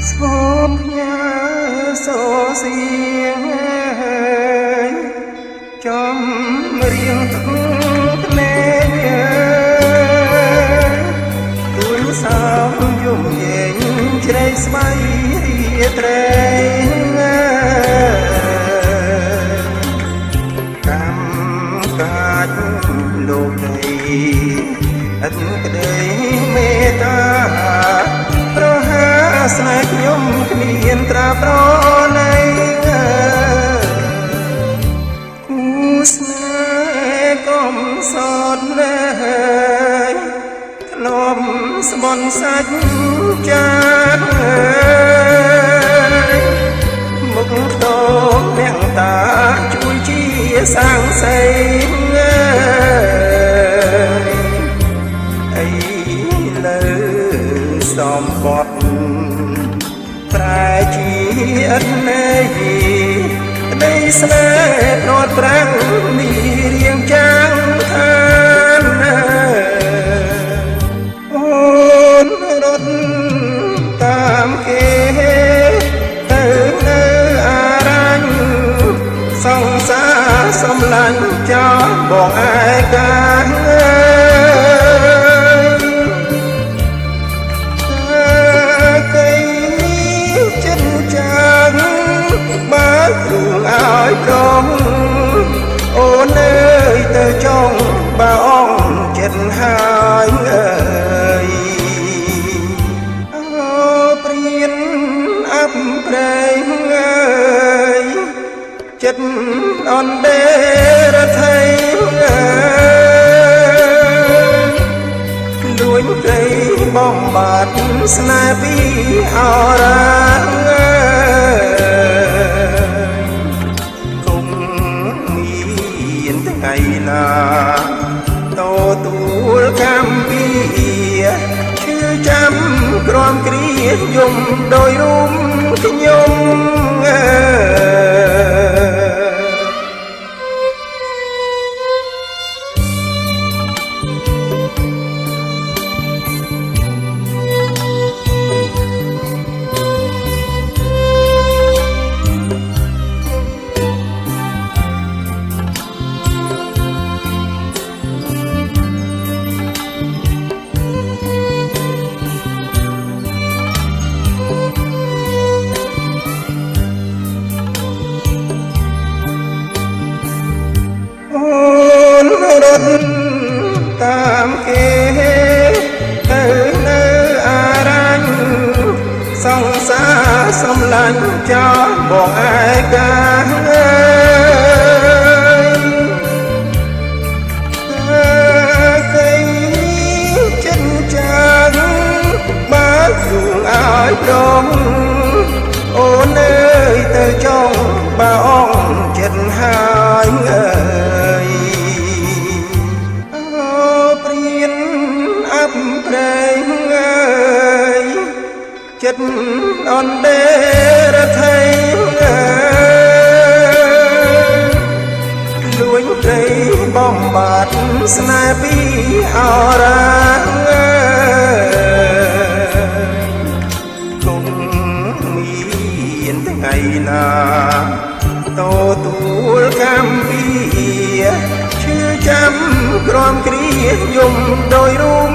សូមផ្ញើសូរសៀងចំរៀងទឹកភ្នែកទួយសោមយំយែងជ្រែកស្បៃរាត្រែកម្មកាចលោកដីអត់ក្តីមេត្តាប្រហាស្នេហ៍ខ្ញុំគ្មានត្រាប្រណីគូស្នេហ៍កំសត់ណាស់ធ្លាប់ស្បន់សាច់ចាតមុខតោមាំងតាជួយជាសាងសីអីលើសំបត់ប្រែជាអត់ណែដីស្នេហ៍រត់ប្រាំងមានរៀងចាំងខានអូនរត់តាមគេទៅនៅអារាញ់សង្សារសំឡាញ់ចោលបងឯកាឲ្យព្រមអូនអើយទៅចង់បើអងចិត្តហើយអើយអូព្រៀនអាប់ប្រែងអើយចិត្តអន់ដេរថៃអើយលួចត្រីបំបត្តិស្នេហ៍ពីអរាថ្ងៃណាតទួលកម្មពីឈឺចាំក្រំគ្រាយំដោយរុំខ្ញុំតាមគេទៅនៅអារាញ់សង្សារសំឡាញ់ចោលបងឯកាគេចិនចាងបើជួងឲ្យព្រមអូនអើយទៅចង់បើអងចិត្តហើយអើយប្រែងអើយចិត្តអន់ដេរថៃអើយលួចត្រីបំបត្តិស្នេហ៍ពីអរាអើយគុំមានថ្ងៃណាតទួលកម្មពីឈឺចាំក្រំគ្រាយំដោយរូប